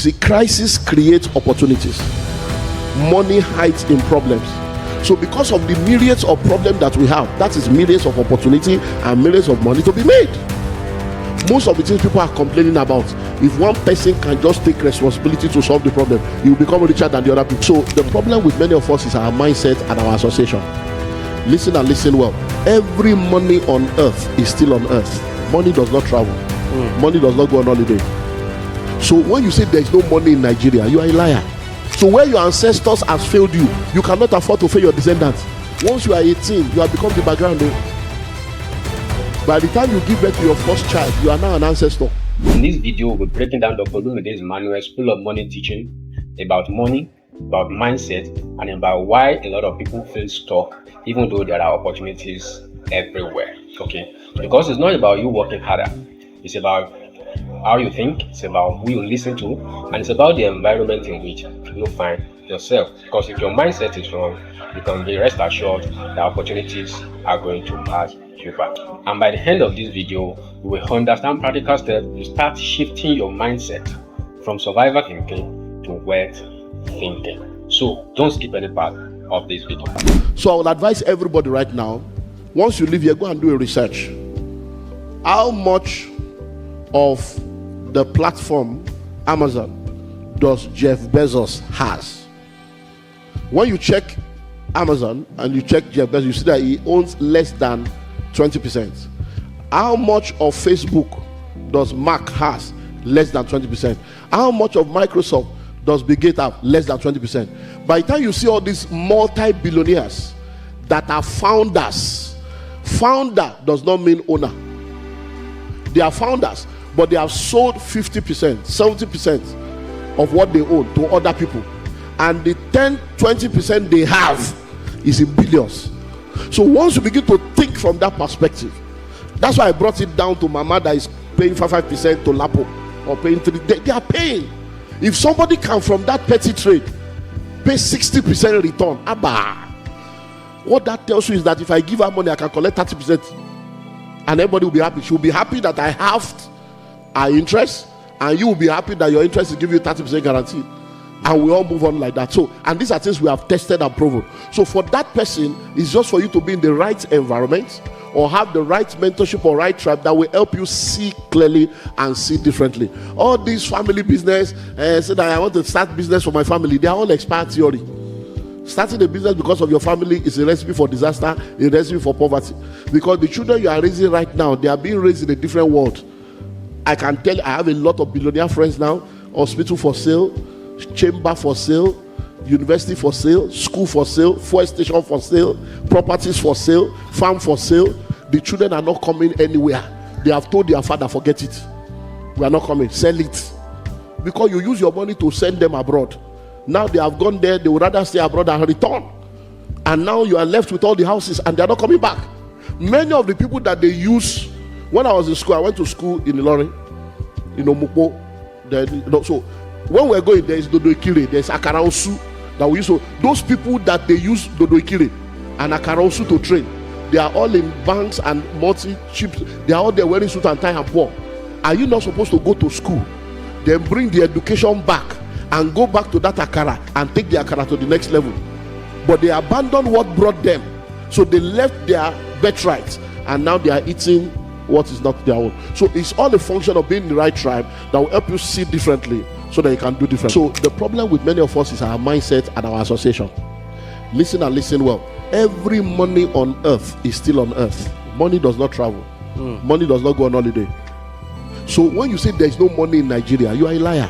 See, crisis creates opportunities. Money hides in problems. So because of the myriads of problems that we have, that is myriads of opportunity and myriads of money to be made. Most of the things people are complaining about, if one person can just take responsibility to solve the problem, you will become richer than the other people. So the problem with many of us is our mindset and our association. Listen and listen well. Every money on earth is still on earth. Money does not travel. Money does not go on holiday. So when you say there is no money in Nigeria, you are a liar. So where your ancestors has failed you, you cannot afford to fail your descendants. Once you are 18, you have become the background. By the time you give birth to your first child, you are now an ancestor. In this video, we'll be breaking down Dr Olumide Emmanuel's School of Money teaching about money, about mindset, and about why a lot of people feel stuck even though there are opportunities everywhere. Okay, because it's not about you working harder, it's about how you think, it's about who you listen to, and it's about the environment in which you find yourself. Because if your mindset is wrong, you can be rest assured that opportunities are going to pass you by. And by the end of this video, you will understand practical steps to start shifting your mindset from survival thinking to wealth thinking. So don't skip any part of this video. So I would advise everybody right now, once you leave here, go and do a research. How much of the platform Amazon does Jeff Bezos has? When you check Amazon and you check Jeff Bezos, you see that he owns less than 20%. How much of Facebook does Mark has? Less than 20%. How much of Microsoft does Bill Gates have? Less than 20%. By the time you see all these multi-billionaires that are founders, founder does not mean owner. They are founders, but they have sold 50%, 70% of what they own to other people. And the 10-20% they have is in billions. So once you begin to think from that perspective, that's why I brought it down to Mama that is paying 5% to Lapo or paying 3%. They are paying. If somebody can from that petty trade pay 60% return, Abba, what that tells you is that if I give her money, I can collect 30%, and everybody will be happy. She will be happy that I halved our interest, and you will be happy that your interest is giving you 30% guaranteed. And we all move on like that. So, and these are things we have tested and proven. So for that person, it's just for you to be in the right environment or have the right mentorship or right tribe that will help you see clearly and see differently. All these family business, say that I want to start business for my family, they are all expired theory. Starting a business because of your family is a recipe for disaster, a recipe for poverty. Because the children you are raising right now, they are being raised in a different world. I can tell you, I have a lot of billionaire friends now. Hospital for sale, chamber for sale, university for sale, school for sale, fuel station for sale, properties for sale, farm for sale. The children are not coming anywhere. They have told their father, forget it. We are not coming, sell it. Because you use your money to send them abroad. Now they have gone there, they would rather stay abroad and return. And now you are left with all the houses and they are not coming back. Many of the people that they use, when I was in school, I went to school in Ilorin, in Omupo. So when we're going, there is Dodo Ikire, there is Akara Osu that we use. So those people that they use Dodo Ikire and Akara Osu to train, they are all in banks and multi-chips. They are all there wearing suit and tie and poor. Are you not supposed to go to school, then bring the education back and go back to that Akara and take the Akara to the next level? But they abandoned what brought them. So they left their birthright and now they are eating what is not their own. So it's all a function of being in the right tribe that will help you see differently so that you can do different. So the problem with many of us is our mindset and our association. Listen and listen well. Every money on earth is still on earth. Money does not travel. Money does not go on holiday. So when you say there is no money in Nigeria, you are a liar.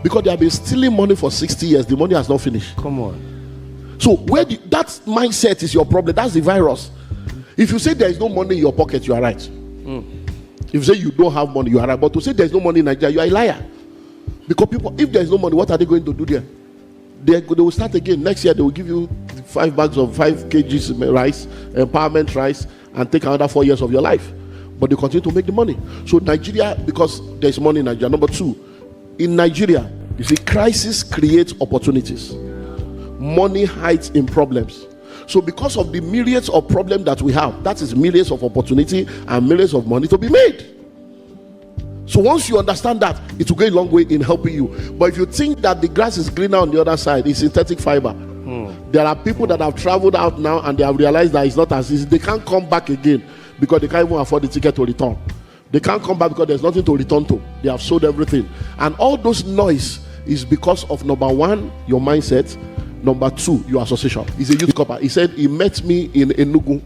Because they have been stealing money for 60 years. The money has not finished. Come on. So that mindset is your problem. That's the virus. If you say there is no money in your pocket, you are right. If you say you don't have money, you are right. But to say there is no money in Nigeria, you are a liar. Because people, if there is no money, what are they going to do there? They will start again. Next year, they will give you 5 bags of 5 kgs rice, empowerment rice, and take another 4 years of your life. But they continue to make the money. So Nigeria, because there is money in Nigeria. Number 2, in Nigeria, you see, crisis creates opportunities. Money hides in problems. So because of the myriads of problems that we have, that is myriads of opportunity and myriads of money to be made. So once you understand that, it will go a long way in helping you. But if you think that the grass is greener on the other side, it's synthetic fiber. There are people that have traveled out now and they have realized that it's not as easy. They can't come back again because they can't even afford the ticket to return. They can't come back because there's nothing to return to. They have sold everything. And all those noise is because of, number one, your mindset. Number two, your association. He's a youth corper. He said he met me in Enugu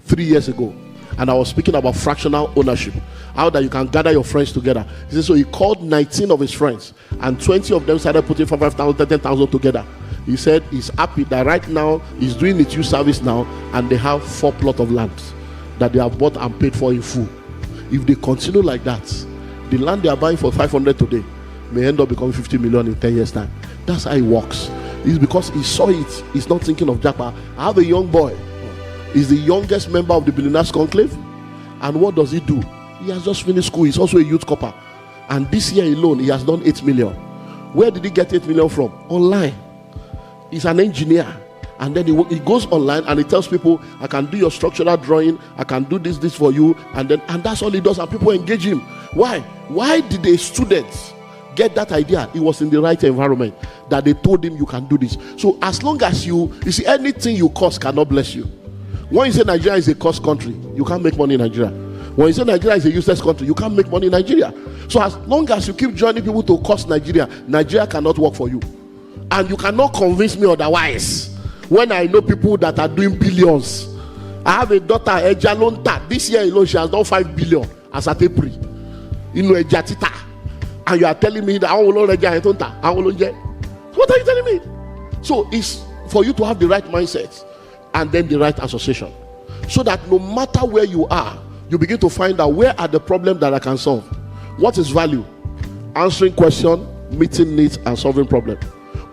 3 years ago. And I was speaking about fractional ownership. How that you can gather your friends together. He said, so he called 19 of his friends. And 20 of them started putting 5,000, 10,000 together. He said he's happy that right now he's doing its youth service now. And they have 4 plots of land that they have bought and paid for in full. If they continue like that, the land they are buying for 500 today may end up becoming 50 million in 10 years time. That's how it works. It's because he saw it. He's not thinking of Japa. I have a young boy. He's the youngest member of the Billionaires Conclave. And what does he do? He has just finished school. He's also a youth corper. And this year alone, he has done 8 million. Where did he get 8 million from? Online. He's an engineer. And then he goes online and he tells people, I can do your structural drawing, I can do this for you, and that's all he does, and people engage him. Why did the students get that idea? It was in the right environment that they told him you can do this. So as long as you see, anything you cause cannot bless you. When you say Nigeria is a cost country, you can't make money in Nigeria. When you say Nigeria is a useless country, you can't make money in Nigeria. So as long as you keep joining people to cost Nigeria, Nigeria cannot work for you. And you cannot convince me otherwise. When I know people that are doing billions. I have a daughter, Ejalonta. This year alone, she has done 5 billion as at April. Ejatita. And you are telling me that I will not Ejalonta. What are you telling me? So it's for you to have the right mindset and then the right association. So that no matter where you are, you begin to find out where are the problems that I can solve. What is value? Answering questions, meeting needs, and solving problems.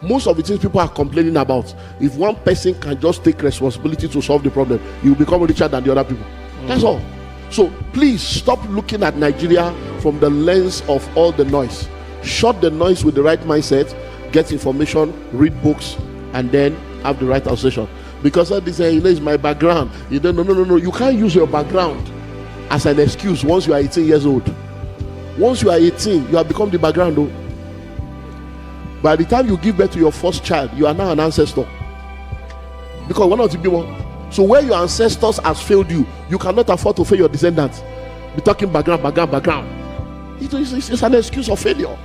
Most of the things people are complaining about, if one person can just take responsibility to solve the problem, you will become richer than the other people. That's all. So please stop looking at Nigeria from the lens of all the noise. Shut the noise with the right mindset, get information, read books, and then have the right association. Because all this is my background. You don't no. You can't use your background as an excuse once you are 18 years old. Once you are 18, you have become the background though. By the time you give birth to your first child, you are now an ancestor. Because one of the people. So where your ancestors has failed you, you cannot afford to fail your descendants. Be talking background. It's an excuse of failure.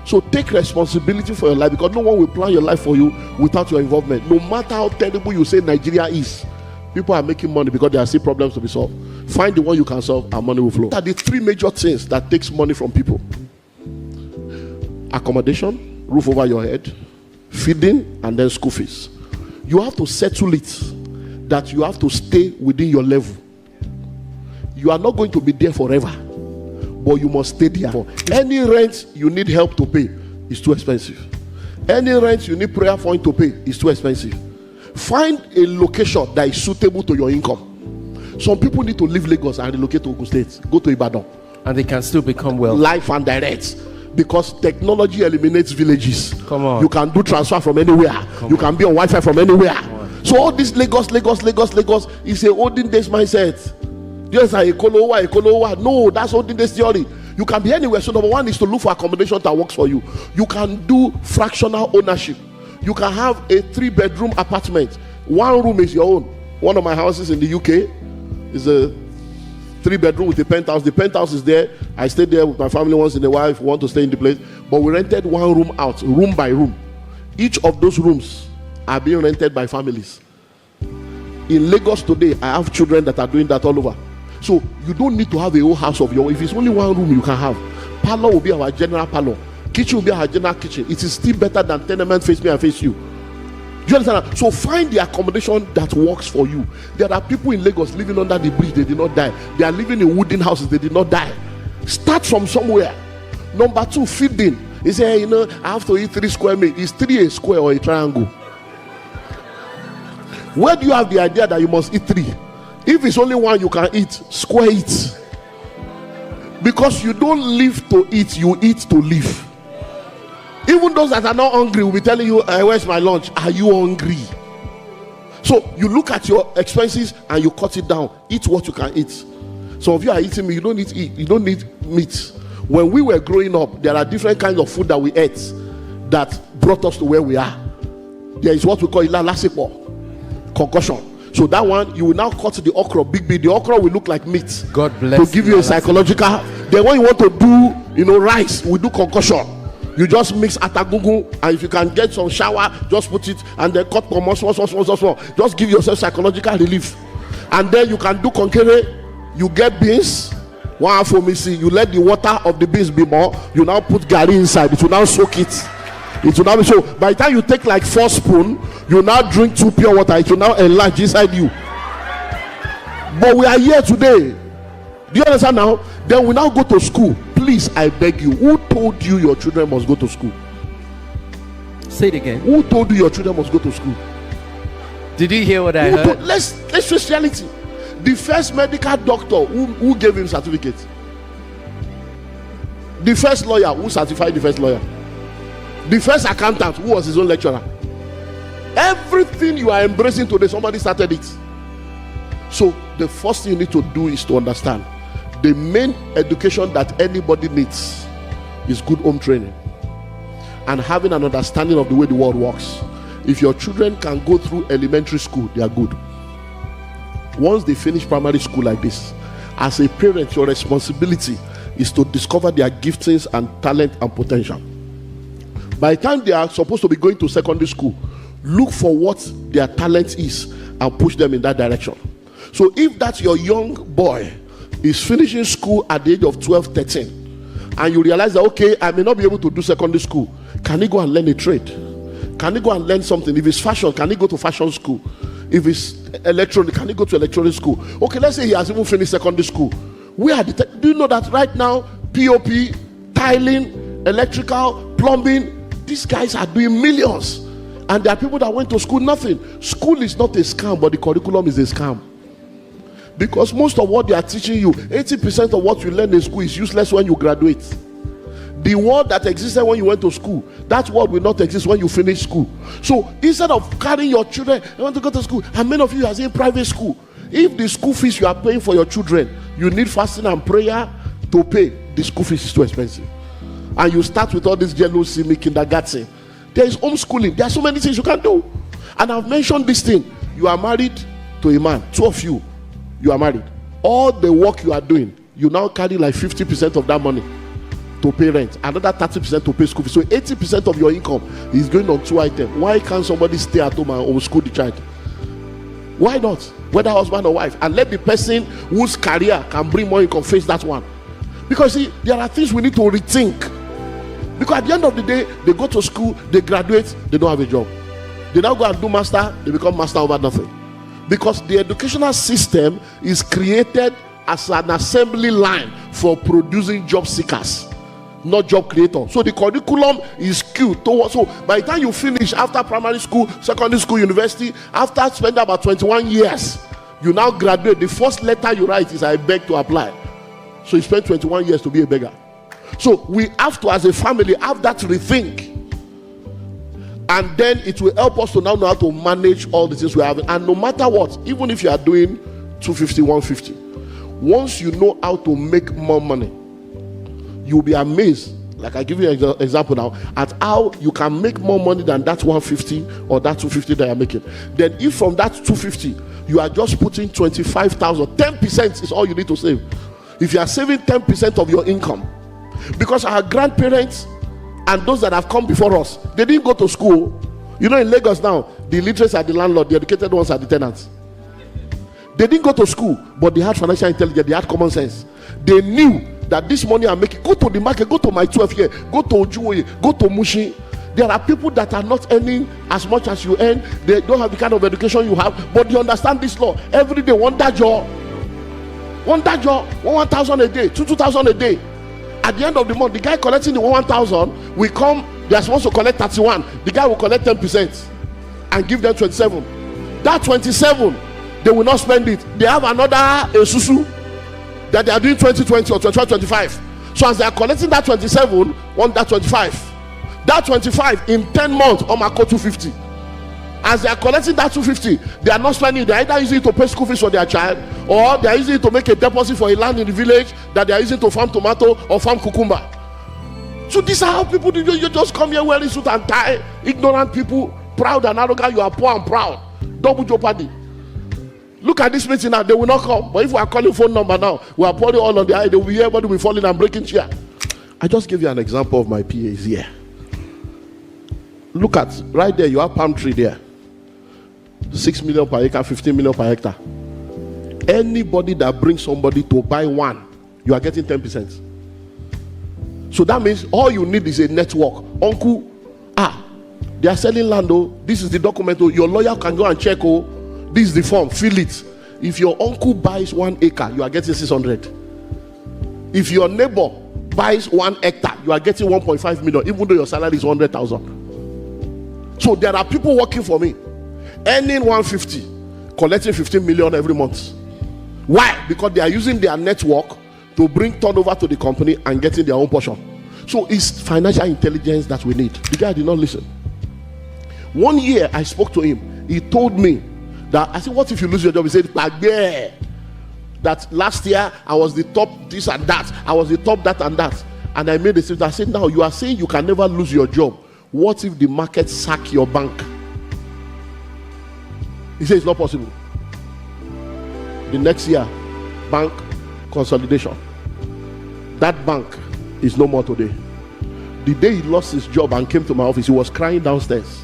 So take responsibility for your life, because no one will plan your life for you without your involvement. No matter how terrible you say Nigeria is, people are making money because there are still problems to be solved. Find the one you can solve and money will flow. These are the 3 major things that takes money from people. Accommodation, roof over your head, feeding, and then school fees. You have to settle it that you have to stay within your level. You are not going to be there forever, but you must stay there. Any rent you need help to pay is too expensive. Any rent you need prayer point to pay is too expensive. Find a location that is suitable to your income. Some people need to leave Lagos and relocate to Ogun State, go to Ibadan, and they can still become wealthy. Life and direct. Because technology eliminates villages. Come on. You can do transfer from anywhere. You can be on Wi-Fi from anywhere. So all this Lagos is a olden days mindset. Just like Ekolowa. No, that's olden days theory. You can be anywhere. So number one is to look for accommodation that works for you. You can do fractional ownership. You can have a 3-bedroom apartment. 1 room is your own. One of my houses in the UK is a 3-bedroom with a penthouse. The penthouse is there. I stayed there with my family once in a while if we want to stay in the place. But we rented 1 room out, room by room. Each of those rooms are being rented by families. In Lagos today, I have children that are doing that all over. So you don't need to have a whole house of your own. If it's only 1 room you can have. Parlor will be our general parlor. Kitchen will be our general kitchen. It is still better than tenement face me and face you. Do you understand that? So find the accommodation that works for you. There are people in Lagos living under the bridge, they did not die. They are living in wooden houses, they did not die. Start from somewhere. Number 2, feeding. He said, I have to eat 3 square meals. Is 3 a square or a triangle? Where do you have the idea that you must eat 3? If it's only 1 you can eat, square it. Because you don't live to eat, you eat to live. Even those that are not hungry will be telling you, where's my lunch? Are you hungry? So you look at your expenses and you cut it down. Eat what you can eat. Some of you are eating meat. You don't need meat. When we were growing up, there are different kinds of food that we ate that brought us to where we are. There is what we call ilalasepo, concussion. So that one, you will now cut the okra big. The okra will look like meat. God bless. To give you a psychological. Then when you want to do, rice, we do concussion. You just mix atagungu, and if you can get some shower, just put it and then cut more. Just give yourself psychological relief. And then you can do konkere. You get beans. One for me, see, you let the water of the beans be more. You now put garri inside. It will now soak it. It will now be so. By the time you take like 4 spoons, you now drink 2 pure water. It will now enlarge inside you. But we are here today. Do you understand now? Then we now go to school. Please, I beg you. Who told you your children must go to school? Say it again. Who told you your children must go to school? Did you hear what I heard? Let's face reality. The first medical doctor who gave him certificate. The first lawyer who certified the first lawyer. The first accountant who was his own lecturer. Everything you are embracing today, somebody started it. So the first thing you need to do is to understand the main education that anybody needs is good home training and having an understanding of the way the world works. If your children can go through elementary school, they are good. Once they finish primary school like this, as a parent, your responsibility is to discover their giftings and talent and potential. By the time they are supposed to be going to secondary school, look for what their talent is and push them in that direction. So if that's your young boy is finishing school at the age of 12, 13, and you realize that, okay, I may not be able to do secondary school, can he go and learn a trade? Can he go and learn something? If it's fashion, can he go to fashion school? If it's electronic, can he go to electronic school? Okay, let's say he has even finished secondary school. Do you know that right now, POP, tiling, electrical, plumbing, these guys are doing millions. And there are people that went to school, nothing. School is not a scam, but the curriculum is a scam. Because most of what they are teaching you, 80% of what you learn in school is useless when you graduate. The word that existed when you went to school, that word will not exist when you finish school. So instead of carrying your children, you want to go to school, and many of you are in private school. If the school fees you are paying for your children, you need fasting and prayer to pay, the school fees is too expensive. And you start with all this jealousy, kindergarten. There is homeschooling. There are so many things you can do. And I've mentioned this thing. You are married to a man, 2 of you. You are married. All the work you are doing, you now carry like 50% of that money to pay rent, another 30% to pay school fees. So 80% of your income is going on 2 items. Why can't somebody stay at home and homeschool the child? Why not? Whether husband or wife, and let the person whose career can bring more income face that one. Because see, there are things we need to rethink. Because at the end of the day, they go to school, they graduate, they don't have a job. They now go and do master, they become master over nothing. Because the educational system is created as an assembly line for producing job seekers, not job creators. So the curriculum is skewed towards. So by the time you finish after primary school, secondary school, university, after spending about 21 years, you now graduate. The first letter you write is I beg to apply. So you spend 21 years to be a beggar. So we have to, as a family, have that rethink. And then it will help us to now know how to manage all the things we have. And no matter what, even if you are doing 250, 150, once you know how to make more money, you'll be amazed. Like I give you an example now, at how you can make more money than that 150 or that 250 that you're making. Then if from that 250, you are just putting 25,000, 10% is all you need to save. If you are saving 10% of your income, because our grandparents and those that have come before us, they didn't go to school. You know, in Lagos now, the illiterates are the landlord, the educated ones are the tenants. They didn't go to school, but they had financial intelligence, they had common sense. They knew that this money I'm making, go to the market, go to my 12 here, go to Ojuwoye, go to Mushi. There are people that are not earning as much as you earn. They don't have the kind of education you have, but they understand this law. Every day, one job, 1,000 a day, 2,000 a day. At the end of the month, the guy collecting the 1,000 will come, they are supposed to collect 31. The guy will collect 10% and give them 27. That 27, they will not spend it. They have another susu that they are doing 2020 or 25. So as they are collecting that 27, want that 25. That 25 in 10 months, on my code 250. as they are collecting that 250, they are not spending it. They are either using it to pay school fees for their child, or they are using it to make a deposit for a land in the village that they are using to farm tomato or farm cucumber. So these are how people do. You just come here wearing suit and tie. Ignorant people, proud and arrogant. You are poor and proud. Double jeopardy. Look at this meeting now. They will not come. But if we are calling phone number now, we are pouring all on the eye. They will be here. Everybody will be falling and breaking chair. I just give you an example of my PAs here. Look at right there. You have palm tree there. 6 million per acre, 15 million per hectare. Anybody that brings somebody to buy one, you are getting 10%. So that means all you need is a network. Uncle, they are selling land. Oh, this is the document. Oh, your lawyer can go and check. Oh, this is the form. Fill it. If your uncle buys 1 acre, you are getting 600. If your neighbor buys 1 hectare, you are getting 1.5 million, even though your salary is 100,000. So there are people working for me, earning 150, collecting 15 million every month. Why? Because they are using their network to bring turnover to the company and getting their own portion. So it's financial intelligence that we need. The guy did not listen. 1 year I spoke to him. He told me that, I said, what if you lose your job? He said, that last year I was the top this and that. I was the top that and that. And I made a statement. I said, now you are saying you can never lose your job. What if the market sack your bank? He said it's not possible. The next year, bank consolidation. That bank is no more today. The day he lost his job and came to my office, he was crying downstairs.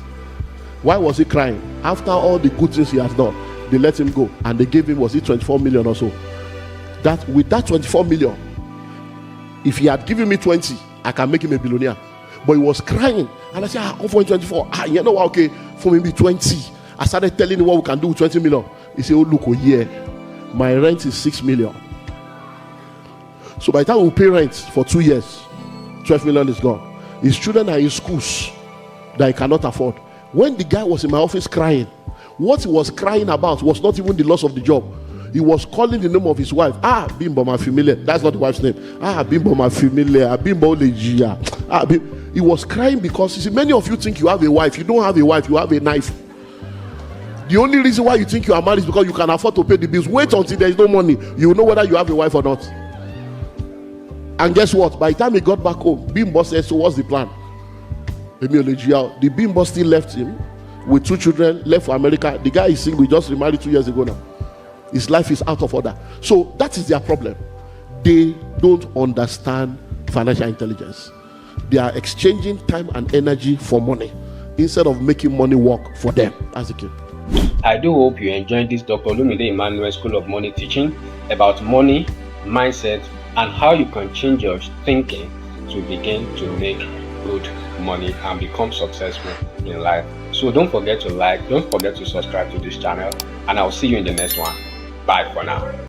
Why was he crying? After all the good things he has done, they let him go and they gave him, was it 24 million or so? That with that 24 million, if he had given me 20, I can make him a billionaire. But he was crying, and I said, come for 24. You know what? Okay, for maybe 20. I started telling him what we can do with 20 million. He said, oh look, oh yeah, my rent is 6 million. So by the time we pay rent for 2 years, 12 million is gone. His children are in schools that he cannot afford. When the guy was in my office crying, what he was crying about was not even the loss of the job. He was calling the name of his wife. Bimbo my familiar. That's not the wife's name. Bimbo my familiar. Bimbo lejia. He was crying because, you see, many of you think you have a wife. You don't have a wife. You have a knife. The only reason why you think you are married is because you can afford to pay the bills. Wait until there is no money. You will know whether you have a wife or not. And guess what? By the time he got back home, Bimbo said, so what's the plan? The Bimbo still left him with 2 children, left for America. The guy is single. He just remarried 2 years ago now. His life is out of order. So that is their problem. They don't understand financial intelligence. They are exchanging time and energy for money instead of making money work for them. As a kid. I do hope you enjoyed this Dr. Olumide Emmanuel School of Money teaching about money, mindset, and how you can change your thinking to begin to make good money and become successful in life. So don't forget to like, don't forget to subscribe to this channel, and I'll see you in the next one. Bye for now.